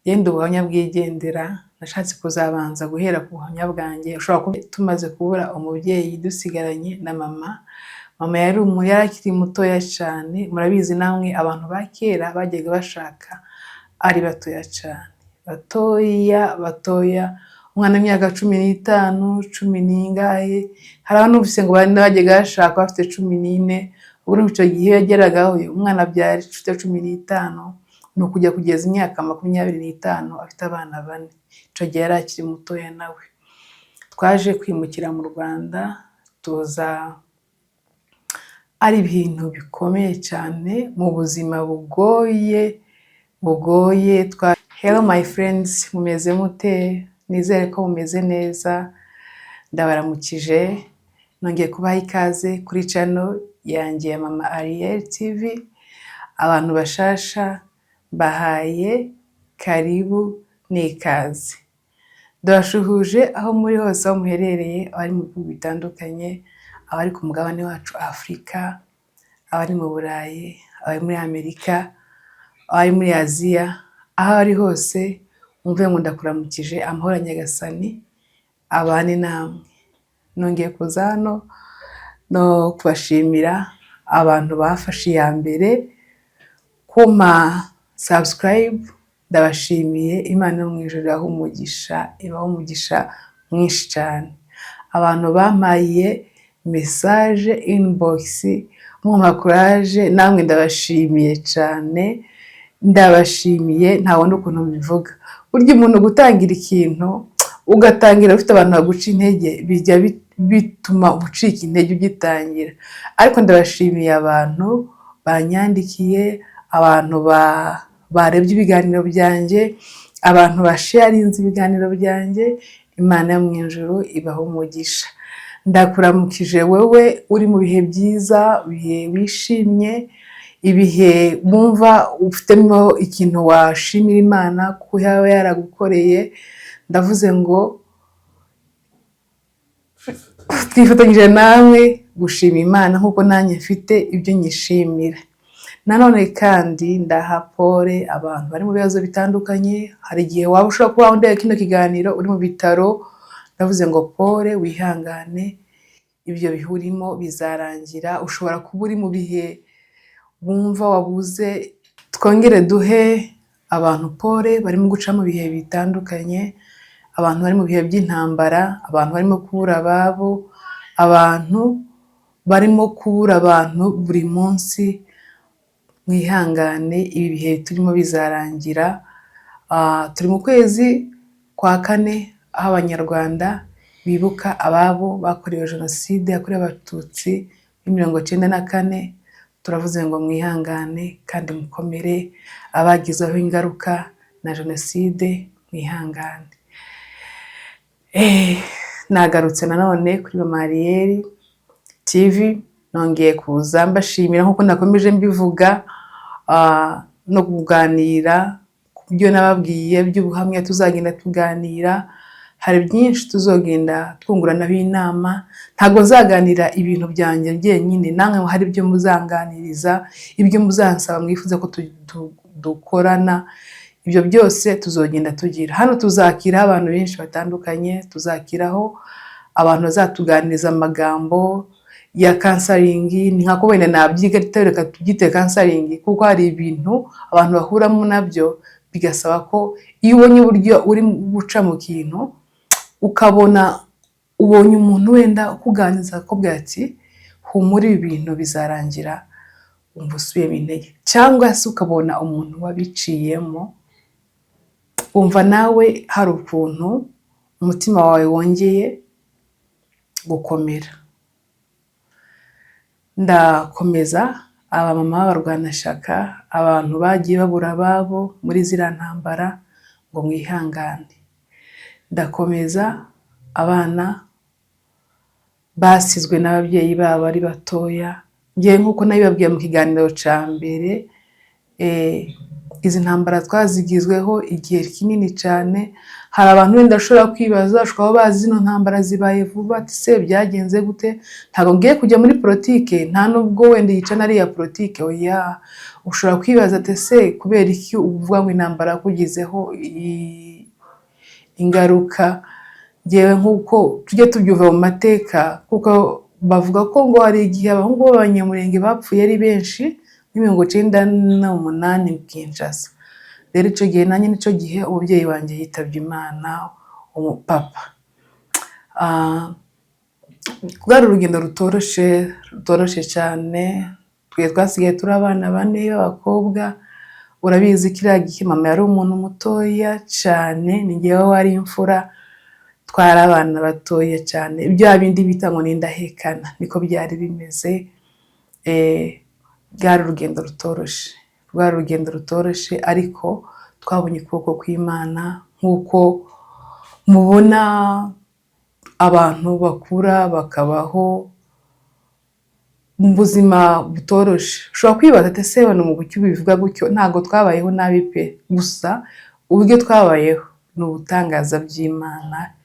yenda ubuhamya bwigendera, nashatse kuzabanza guhera ku buhamya bwanjye. Ushobora kuba tumaze kubura umubyeyi dusigaranye na mama. Mama yari akiri mutoya cyane, murabizi namwe abantu ba kera bajyaga bashaka ari batoya cyane, batoya, umwana w'imyaka 15, 10 n'ingahe, hari abanumvise ngo bajyaga bashaka bafite 14. Ubwo icyo gihe yageragaho umwana byari 15 ni ukujya kugeza imyaka 25 afite abana 4. Icyo gihe yari akiri mutoya nawe. Twaje kwimukira mu Rwanda, tuza ari ibintu bikomeye cyane, mu buzima bugoye. Hello my friends, mumeze mute? Nizere ko mumeze neza. Ndabaramukije, nongeye kubaha ikaze kuri channel yanjye ya Mama Ariel TV. Abantu bashasha bahaye karibu n'ikaze. Ndabashuhuje aho muri hose aho muherereye, abari mu bihugu bitandukanye, abari ku mugabane wacu Afurika, abari mu Burayi, abari muri Amerika, abari muri Aziya, aho ari hose umve ngo ndakuramukije, amahoro Nyagasani abane namwe. Nongeye kuza hano no kubashimira abantu bafashe iya mbere kuma subscribe. Ndabashimiye, Imana yo mu ijuru ibahe umugisha mwinshi cyane. Abantu bampaye message inbox mumpa courage, namwe ndabashimiye cyane. Ndabashimiye nta wundi ukuntu mbivuga. Burya umuntu gutangira ikintu ugatangira ufite abantu baguca intege, bijya bituma ucika intege ugitangira. Ariko ndabashimiye abantu banyandikiye, abantu barebye ibiganiro byanjye, abantu basharinze ibiganiro byanjye. Imana yo mu ijuru ibahe umugisha. Ndakuramukije wewe uri mu bihe byiza, bihe wishimye, ibihe wumva ufitemo ikintu washimira Imana ko yaba yaragukoreye. Ndavuze ngo twifatanyije nawe gushima Imana nkuko nanjye mfite ibyo nyishimira. Nanone kandi ndaha pole abantu bari mu bibazo bitandukanye. Hari igihe waba ushobora kuba wandeba kino kiganiro uri mu bitaro. Ndavuze ngo pole, wihangane, ibyo bihurimo bizarangira. Ushobora kuba uri mu bihe wumva wabuze. Twongere duhe abantu pole barimo guca mu bihe bitandukanye, abantu bari mu bihe by'intambara, abantu barimo kubura ababo, abantu barimo kubura abantu buri munsi. Mwihangane, ibi bihe turimo bizarangira. Turi mu kwezi kwa 4 aho Abanyarwanda bibuka ababo bakorewe Jenoside yakorewe Abatutsi muri 1994. Turavuze ngo mwihangane kandi mukomere, abagizeho ingaruka na Jenoside mwihangane. Nagarutse nanone kuri Mama Ariel TV, nongeye kuza mbashimira nkuko nakomeje mbivuga, no kuganira ku byo nababwiye by'ubuhamya. Tuzagenda tuganira, hari byinshi tuzogenda twunguranaho inama. Ntago zaganira ibintu byanjye byenyine, namwe hari ibyo muzanganiriza, ibyo muzansaba mwifuza ko dukorana. Ibyo byose tuzogenda tugira. Hano tuzakira abantu benshi batandukanye, tuzakiraho abantu bazatuganiriza amagambo ya counseling. Ni nkako wenda nabyiga reka tubyite counseling, kuko hari ibintu abantu bahuramo nabyo bigasaba ko iyo ubonye uburyo uri guca mu kintu, ukabona ubonye umuntu wenda ukuganiriza akubwira ati humura ibi bintu bizarangira, umva usubiye intege. Cyangwa se ukabona umuntu wabiciyemo, umva nawe hari ukuntu umutima wawe wongeye gukomera. Ndakomeza abamama b'abarwanashyaka, abantu bagiye babura ababo muri ziriya ntambara, ngo mwihangane. Ndakomeza abana basizwe n'ababyeyi babo ari batoya. Ngiye nkuko nabibabwiye mu kiganiro cya mbere, izi ntambara twazigizweho igihe kinini cyane. Hari abantu wenda ashobora kwibaza, ashobora kuba bazi zino ntambara zibaye vuba, ati se byagenze gute? Ntabwo ngiye kujya muri politike, nta nubwo wenda yica nariya politike, oya. Ushobora kwibaza ati se kubera iki uvuga ngo intambara yakugizeho ingaruka? Ngewe nk'uko tujye tubyumva mu mateka, kuko bavuga ko ngo hari igihe abahungu b'Abanyamulenge bapfuye ari benshi muri 1998 Kinshasa. Rero icyo gihe nanjye nicyo gihe umubyeyi wanjye yitabye Imana, umupapa. Rwari urugendo rutoroshye cyane. Twe twasigaye turi abana bane b'abakobwa. Urabizi kiriya gihe mama yari umuntu mutoya cyane, ni njyewe wari imfura, twari abana batoya cyane. Ibyo bindi bita ngo n'indahekana, niko byari bimeze. Rwari urugendo rutoroshye, ariko twabonye ukuboko kw'Imana, nk'uko mubona abantu bakura bakabaho mu buzima butoroshe. Ushobora kwibaza ati se bano mu buki bivuga gutyo? Ntabwo twabayeho nabi pe, gusa uburyo twabayeho ni ubutangaza by'Imana.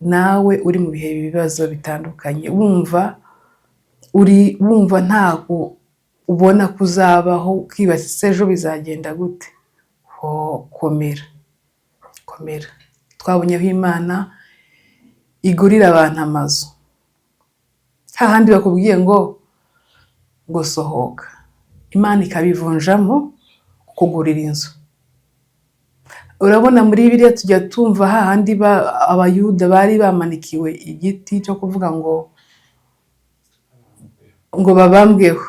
Nawe uri mu bihe ibibazo bitandukanye, wumva ntabwo ubona kuzabaho, ukibaza se ejo bizagenda gute? Komera. Twabonyeho Imana igurira abantu amazu. Hahandi bakubwiye ngo sohoka, Imana ikabivunjamo kugurira inzu. Urabona muri Bibiliya tujya tumva hahandi abayuda bari bamanikiwe igiti cyo kuvuga ngo babambweho.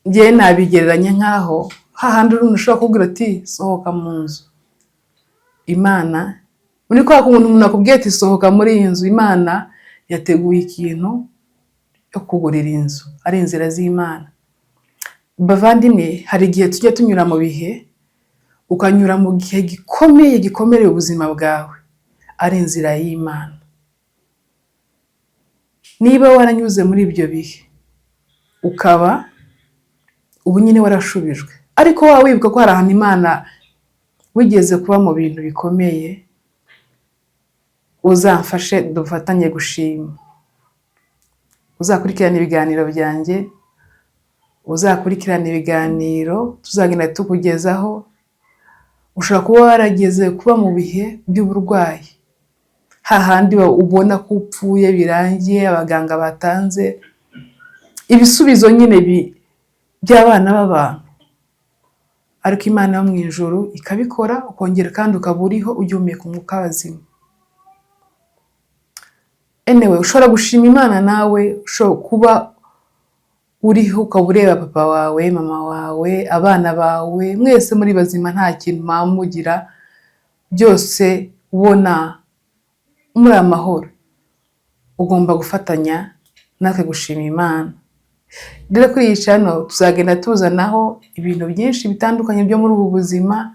Ngewe nabigereranya nk'aho hahandi umuntu ushobora kubwira ati sohoka mu nzu. Imana, muri kwa umuntu akubwiye ati sohoka muri iyi nzu, Imana yateguye ikintu cyo kugurira inzu, ari inzira z'Imana. Bavandimwe, hari igihe tujya tunyura mu bihe, ukanyura mu gihe gikomereye ubuzima bwawe, ari inzira y'Imana. Niba waranyuze muri ibyo bihe, ukaba ubu nyine warashubijwe, ariko wibuka ko hari ahantu Imana wigeze kuba mu bintu bikomeye, uzamfashe dufatanye gushima. Uzakurikirana ibiganiro byanjye, uzakurikirana ibiganiro tuzagenda tukugezaho. Ushobora kuba warageze kuba mu bihe by'uburwayi, hahandi ubona ko upfuye birangiye, abaganga batanze ibisubizo nyine by'abana b'abantu, ariko Imana yo mu ijuru ikabikora, ukongera kandi ukaba uriho ugihumeka umwuka w'abazima. Ushobora gushima Imana nawe, ushobora kuba uriho ukaba ureba papa wawe, mama wawe, abana bawe, mwese muri bazima, nta kintu mwamugira, byose ubona muri amahoro. Ugomba gufatanya natwe gushima Imana. Rero kuri iyi channel tuzagenda tuzanaho ibintu byinshi bitandukanye byo muri ubu buzima.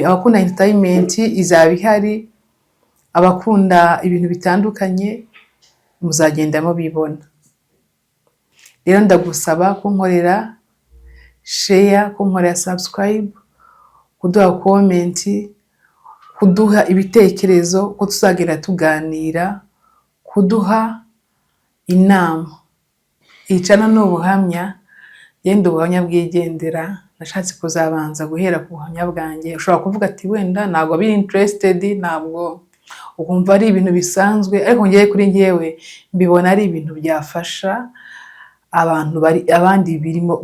Abakunda entertainment izaba ihari, abakunda ibintu bitandukanye muzagenda mubibona. Rero ndagusaba kunkorera share, kunkorera subscribe, kuduha comment, kuduha ibitekerezo ko tuzagenda tuganira, kuduha inama. Iyi channel ni ubuhamya, yenda ubuhamya bwigendera. Nashatse kuzabanza guhera ku buhamya bwanjye. Ushobora kuvuga ati wenda ntabwo biri interested, ntabwo ukumva ari ibintu bisanzwe, ariko ngiye kuri ngewe mbibona ari ibintu byafasha abantu abandi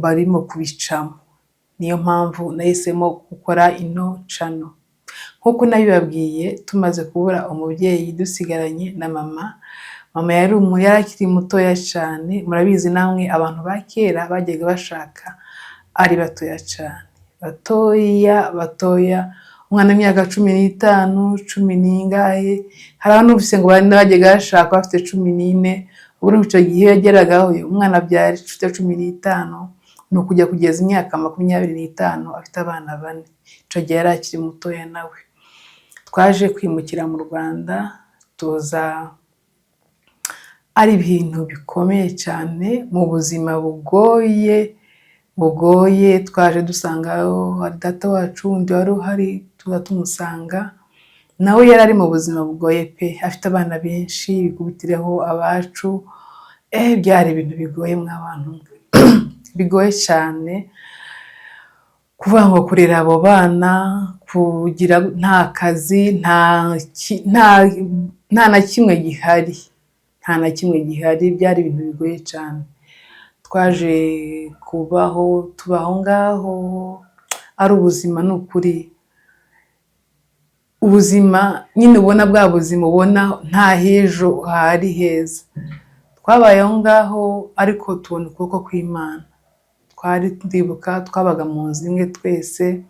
barimo kubicamo. Niyo mpamvu nahisemo gukora ino channel. Nkuko nabibabwiye, tumaze kubura umubyeyi dusigaranye na mama. Mama yari akiri mutoya cyane. Murabizi namwe abantu ba kera bajyaga bashaka ari batoya cyane, batoya, umwana w'imyaka 15, 10 n'ingahe. Hari abantu bise ngo bajyaga bashaka bafite 14. Ubwo icyo gihe yageragaho umwana byari 15, ni ukujya kugeza imyaka 25 afite abana 4. Icyo gihe yari akiri mutoya nawe. Twaje kwimukira mu Rwanda, tuza ari ibintu bikomeye cyane, mu buzima bugoye bugoye, twaje dusangaho hari data wacu wundi wari uhari, tuza tumusanga nawe yari ari mu buzima bugoye pe, afite abana benshi bikubitireho abacu. Byari ibintu bigoye mw'abantu bigoye cyane, kuvuga ngo kurera abo bana, kugira nta kazi, nta na kimwe gihari, nta na kimwe gihari, byari ibintu bigoye cyane. Twaje tubaho ngaho ari ubuzima, ni ukuri ubuzima nyine ubona, bwa buzima ubona nta hejo hari heza. Twabayeho ngaho ariko tubona ukuboko kw'Imana. Ndibuka twabaga mu nzu imwe twese,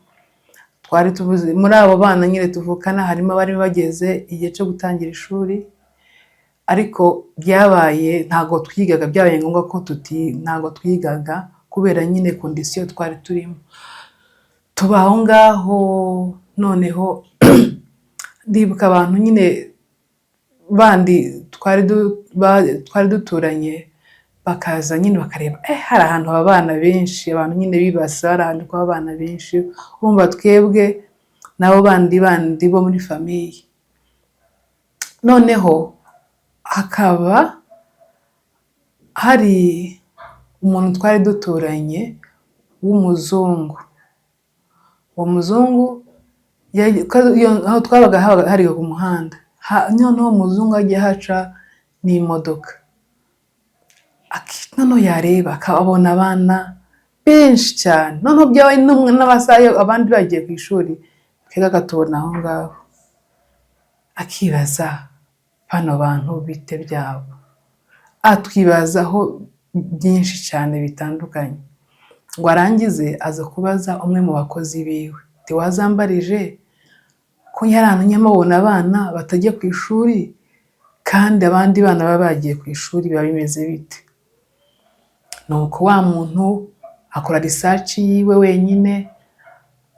twari tuvuze muri abo bana nyine tuvukana harimo abari bageze igihe cyo gutangira ishuri, ariko byabaye ntago twigaga, byabaye ngombwa ko ntago twigaga kubera nyine kondisiyo twari turimo. Tubaho ngaho noneho ndibuka abantu nyine bandi twari duturanye bakaza nyine bakareba hari ahantu abana benshi, abantu nyine bibasa hari ahantu kwa abana benshi, urumva twebwe nabo bandi bo muri famiye. Noneho hakaba hari umuntu twari duturanye w'umuzungu. Uwo muzungu aho twabaga hari ku muhanda, noneho umuzungu agiye haca n'imodoka, noneho yareba akabona abana benshi cyane, noneho byabaye n'amasaha abandi bagiye ku ishuri, twebwe akatubona aho ngaho, akibaza bano bantu bite byabo, atwibazaho byinshi cyane bitandukanye. Ngo arangize aza kubaza umwe mu bakozi biwe, wazambarije ko yarantumye mubona abana batajya ku ishuri kandi abandi bana baba bagiye ku ishuri, biba bimeze bite? Nuko wa muntu akora research yiwe wenyine,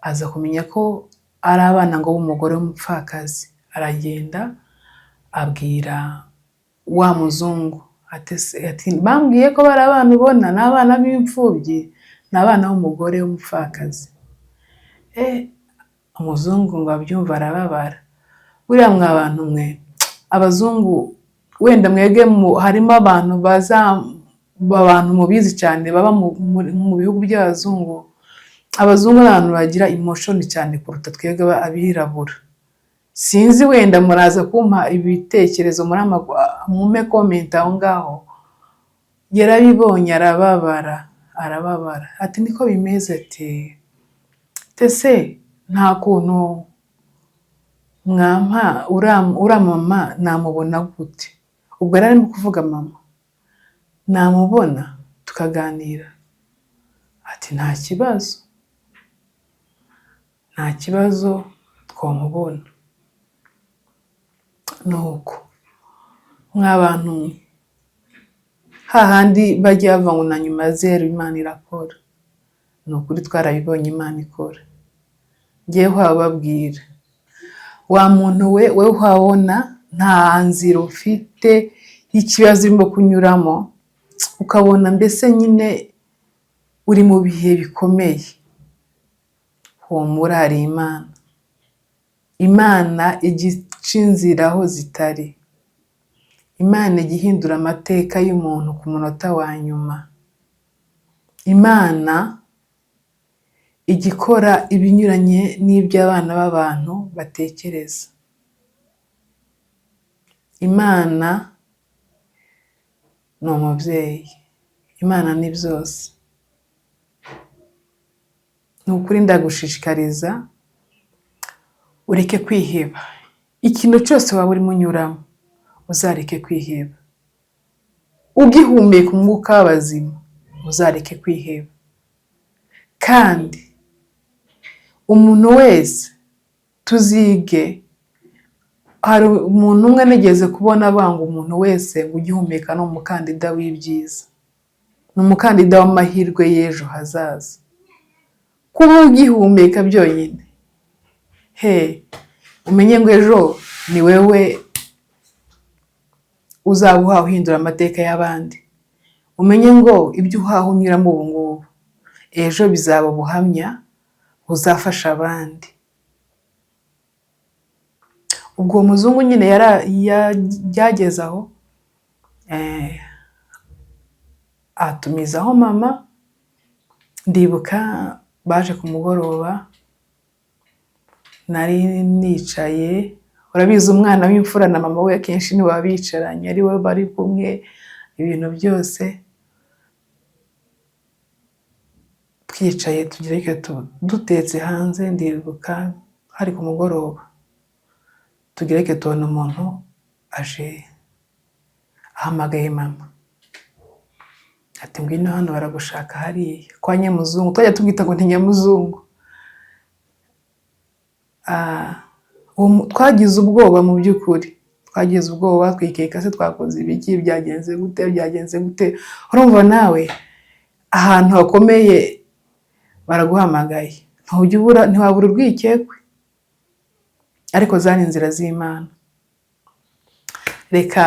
aza kumenya ko ari abana ngo b'umugore w'umupfakazi. Aragenda abwira wa muzungu ati bambwiye ko bari abana ubona ni abana b'imfubyi, ni abana b'umugore w'umupfakazi. Umuzungu ngo abyumva arababara. Buriya mwa bantu mwe, abazungu wenda mwege harimo abantu abantu mubizi cyane baba mu bihugu by'abazungu. Abazungu ni abantu bagira emotion cyane kuruta twebwe abirabura. Sinzi wenda muraza kumpa ibitekerezo mume comment aho ngaho. Yarabibonye arababara. Ati niko bimeze ati. Tese nta kuntu mwampa ura mama namubona gute? Ubwo yari arimo kuvuga mama. Namubona tukaganira. Ati nta kibazo twamubona. Nuko mw'abantu hahandi bajya bava ngo na nyuma zero Imana irakora. Nukuri twarabibonye Imana ikora. Ngiye wababwira wa muntu we wabona nta nzira ufite y'ikibazo urimo kunyuramo, ukabona mbese nyine uri mu bihe bikomeye, humura hari Imana. Imana igica inzira aho zitari. Imana igihindura amateka y'umuntu ku munota wa nyuma. Imana igikora ibinyuranye n'ibyo abana b'abantu batekereza. Imana ni umubyeyi. Imana ni byose. Ni ukuri ndagushishikariza ureke kwiheba. Ikintu cyose waba urimo unyuramo uzareke kwiheba. Ugihumeka umwuka w'abazima uzareke kwiheba. Kandi umuntu wese tuzige, hari umuntu umwe nigeze kubona banga umuntu wese ugihumeka no umukandida w'ibyiza, ni umukandida w'amahirwe y'ejo hazaza. Kuba ugihumeka byonyine, umenye ngo ejo ni wewe uzabuha uhindura amateka y'abandi. Umenye ngo ibyo uhaha unyuramo ubu ngubu ejo bizaba ubuhamya buzafasha abandi. Ubwo uwo muzungu nyine byageze aho atumizaho mama. Ndibuka baje ku mugoroba, nari nicaye, urabizi umwana w'imfura na mama we akenshi niwe baba bicaranye, ari we bari kumwe ibintu byose. Twicaye tugereke dutetse hanze, ndibuka hari ku mugoroba, tugereke tubona umuntu aje ahamagaye mama ati ngwino hano baragushaka hariya kwa Nyamuzungu. Twajya tubwita ngo ni Nyamuzungu. Twagize ubwoba mu by'ukuri, twagize ubwoba, twikeka se twakoze ibiki, byagenze gute. Urumva nawe ahantu hakomeye baraguhamagaye, ntiwabura urwikekwe, ariko zari inzira z'Imana. Reka